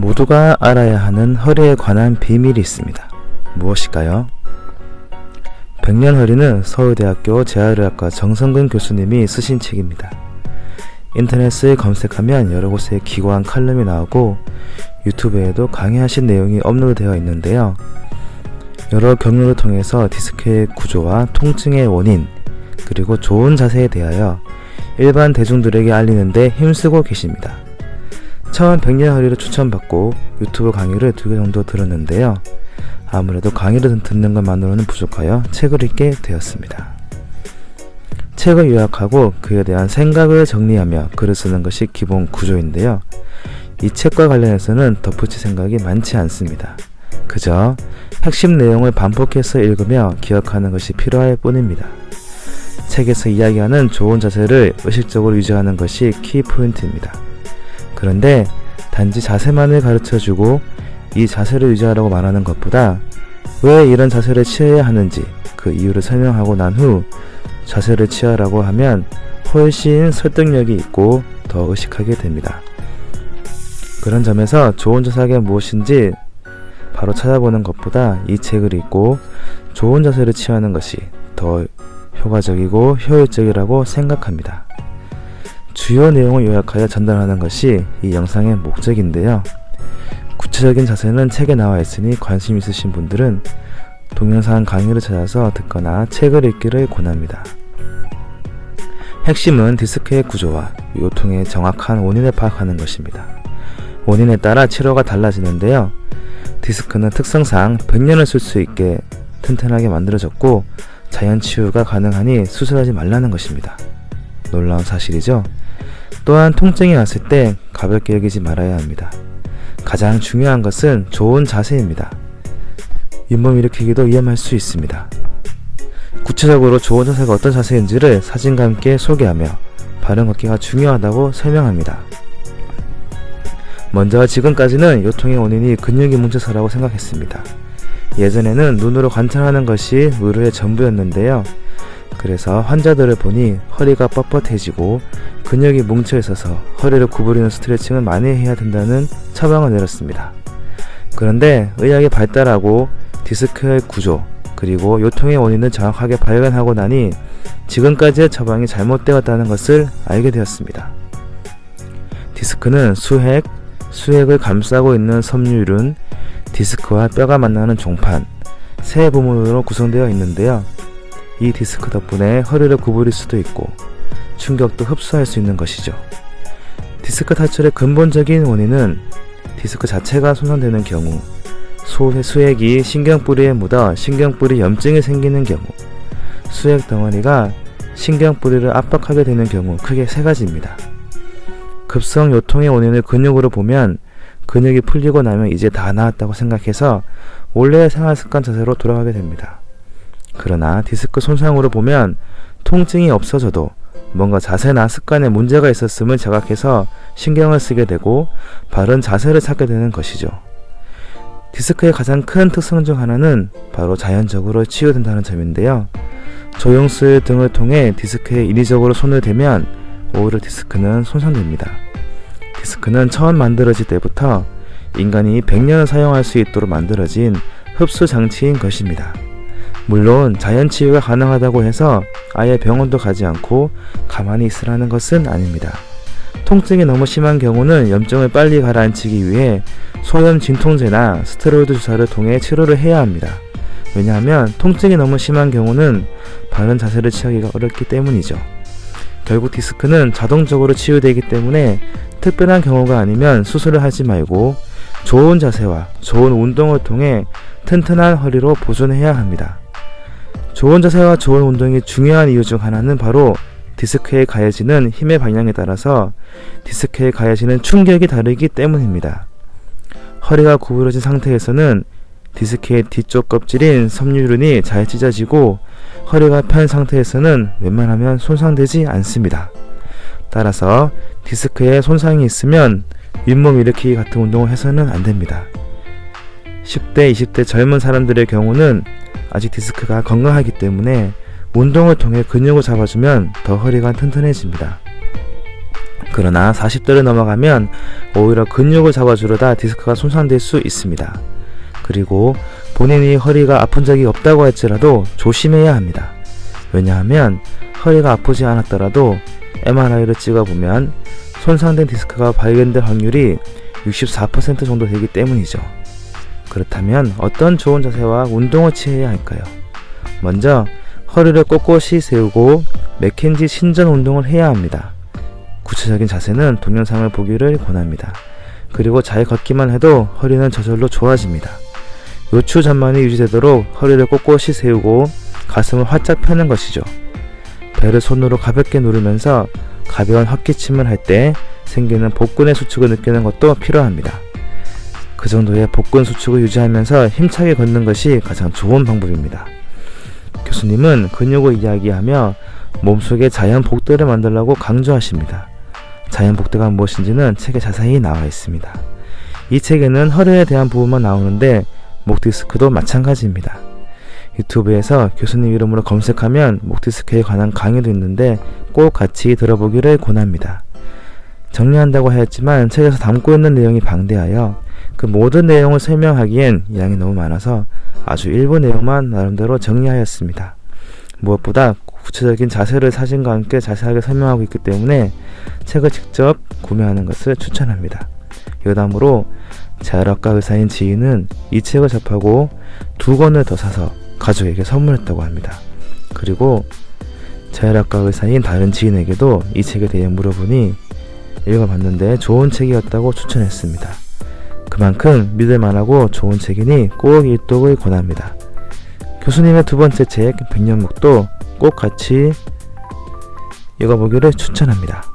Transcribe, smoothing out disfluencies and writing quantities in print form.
모두가 알아야 하는 허리에 관한 비밀이 있습니다. 무엇일까요? 백년허리는 서울대학교 재활의학과 정성근 교수님이 쓰신 책입니다. 인터넷을 검색하면 여러 곳에 기고한 칼럼이 나오고 유튜브에도 강의하신 내용이 업로드되어 있는데요. 여러 경로를 통해서 디스크의 구조와 통증의 원인, 그리고 좋은 자세에 대하여 일반 대중들에게 알리는데 힘쓰고 계십니다. 처음 백년허리를 추천받고 유튜브 강의를 2개 정도 들었는데요. 아무래도 강의를 듣는 것만으로는 부족하여 책을 읽게 되었습니다. 책을 요약하고 그에 대한 생각을 정리하며 글을 쓰는 것이 기본 구조인데요. 이 책과 관련해서는 덧붙일 생각이 많지 않습니다. 그저 핵심 내용을 반복해서 읽으며 기억하는 것이 필요할 뿐입니다. 책에서 이야기하는 좋은 자세를 의식적으로 유지하는 것이 키포인트입니다. 그런데 단지 자세만을 가르쳐주고 이 자세를 유지하라고 말하는 것보다 왜 이런 자세를 취해야 하는지 그 이유를 설명하고 난 후 자세를 취하라고 하면 훨씬 설득력이 있고 더 의식하게 됩니다. 그런 점에서 좋은 자세가 무엇인지 바로 찾아보는 것보다 이 책을 읽고 좋은 자세를 취하는 것이 더 효과적이고 효율적이라고 생각합니다. 주요 내용을 요약하여 전달하는 것이 이 영상의 목적인데요. 구체적인 자세는 책에 나와 있으니 관심 있으신 분들은 동영상 강의를 찾아서 듣거나 책을 읽기를 권합니다. 핵심은 디스크의 구조와 요통의 정확한 원인을 파악하는 것입니다. 원인에 따라 치료가 달라지는데요. 디스크는 특성상 100년을 쓸 수 있게 튼튼하게 만들어졌고 자연 치유가 가능하니 수술하지 말라는 것입니다. 놀라운 사실이죠. 또한 통증이 왔을 때 가볍게 여기지 말아야 합니다. 가장 중요한 것은 좋은 자세입니다. 잇몸 일으키기도 위험할 수 있습니다. 구체적으로 좋은 자세가 어떤 자세인지를 사진과 함께 소개하며 바른 걷기가 중요하다고 설명합니다. 먼저 지금까지는 요통의 원인이 근육이 뭉쳐서라고 생각했습니다. 예전에는 눈으로 관찰하는 것이 의료의 전부였는데요. 그래서 환자들을 보니 허리가 뻣뻣해지고 근육이 뭉쳐 있어서 허리를 구부리는 스트레칭을 많이 해야 된다는 처방을 내렸습니다. 그런데 의학이 발달하고 디스크의 구조 그리고 요통의 원인을 정확하게 발견하고 나니 지금까지의 처방이 잘못되었다는 것을 알게 되었습니다. 디스크는 수액을 감싸고 있는 섬유율은 디스크와 뼈가 만나는 종판, 세 부분으로 구성되어 있는데요. 이 디스크 덕분에 허리를 구부릴 수도 있고 충격도 흡수할 수 있는 것이죠. 디스크 탈출의 근본적인 원인은 디스크 자체가 손상되는 경우, 수액이 신경뿌리에 묻어 신경뿌리 염증이 생기는 경우, 수액 덩어리가 신경뿌리를 압박하게 되는 경우 크게 세 가지입니다. 급성 요통의 원인을 근육으로 보면 근육이 풀리고 나면 이제 다 나았다고 생각해서 원래의 생활습관 자세로 돌아가게 됩니다. 그러나 디스크 손상으로 보면 통증이 없어져도 뭔가 자세나 습관에 문제가 있었음을 자각해서 신경을 쓰게 되고 바른 자세를 찾게 되는 것이죠. 디스크의 가장 큰 특성 중 하나는 바로 자연적으로 치유된다는 점인데요. 조영술 등을 통해 디스크에 인위적으로 손을 대면 오히려 디스크는 손상됩니다. 디스크는 처음 만들어질 때부터 인간이 100년을 사용할 수 있도록 만들어진 흡수 장치인 것입니다. 물론 자연 치유가 가능하다고 해서 아예 병원도 가지 않고 가만히 있으라는 것은 아닙니다. 통증이 너무 심한 경우는 염증을 빨리 가라앉히기 위해 소염 진통제나 스테로이드 주사를 통해 치료를 해야 합니다. 왜냐하면 통증이 너무 심한 경우는 바른 자세를 취하기가 어렵기 때문이죠. 결국 디스크는 자동적으로 치유되기 때문에 특별한 경우가 아니면 수술을 하지 말고 좋은 자세와 좋은 운동을 통해 튼튼한 허리로 보존해야 합니다. 좋은 자세와 좋은 운동이 중요한 이유 중 하나는 바로 디스크에 가해지는 힘의 방향에 따라서 디스크에 가해지는 충격이 다르기 때문입니다. 허리가 구부러진 상태에서는 디스크의 뒤쪽 껍질인 섬유륜이 잘 찢어지고 허리가 편 상태에서는 웬만하면 손상되지 않습니다. 따라서 디스크에 손상이 있으면 윗몸 일으키기 같은 운동을 해서는 안됩니다. 10대, 20대 젊은 사람들의 경우는 아직 디스크가 건강하기 때문에 운동을 통해 근육을 잡아주면 더 허리가 튼튼해집니다. 그러나 40대를 넘어가면 오히려 근육을 잡아주려다 디스크가 손상될 수 있습니다. 그리고 본인이 허리가 아픈 적이 없다고 할지라도 조심해야 합니다. 왜냐하면 허리가 아프지 않았더라도 MRI를 찍어보면 손상된 디스크가 발견될 확률이 64% 정도 되기 때문이죠. 그렇다면 어떤 좋은 자세와 운동을 취해야 할까요? 먼저 허리를 꼿꼿이 세우고 맥켄지 신전 운동을 해야 합니다. 구체적인 자세는 동영상을 보기를 권합니다. 그리고 잘 걷기만 해도 허리는 저절로 좋아집니다. 요추 전만이 유지되도록 허리를 꼿꼿이 세우고 가슴을 활짝 펴는 것이죠. 배를 손으로 가볍게 누르면서 가벼운 헛기침을 할 때 생기는 복근의 수축을 느끼는 것도 필요합니다. 그 정도의 복근 수축을 유지하면서 힘차게 걷는 것이 가장 좋은 방법입니다. 교수님은 근육을 이야기하며 몸속에 자연 복대를 만들라고 강조하십니다. 자연 복대가 무엇인지는 책에 자세히 나와 있습니다. 이 책에는 허리에 대한 부분만 나오는데 목 디스크도 마찬가지입니다. 유튜브에서 교수님 이름으로 검색하면 목 디스크에 관한 강의도 있는데 꼭 같이 들어보기를 권합니다. 정리한다고 하였지만 책에서 담고 있는 내용이 방대하여 그 모든 내용을 설명하기엔 양이 너무 많아서 아주 일부 내용만 나름대로 정리하였습니다. 무엇보다 구체적인 자세를 사진과 함께 자세하게 설명하고 있기 때문에 책을 직접 구매하는 것을 추천합니다. 여담으로 재활학과 의사인 지인은 이 책을 접하고 2권을 더 사서 가족에게 선물했다고 합니다. 그리고 재활학과 의사인 다른 지인에게도 이 책에 대해 물어보니 읽어봤는데 좋은 책이었다고 추천했습니다. 그만큼 믿을만하고 좋은 책이니 꼭 읽독을 권합니다. 교수님의 두 번째 책 백년묵도 꼭 같이 읽어보기를 추천합니다.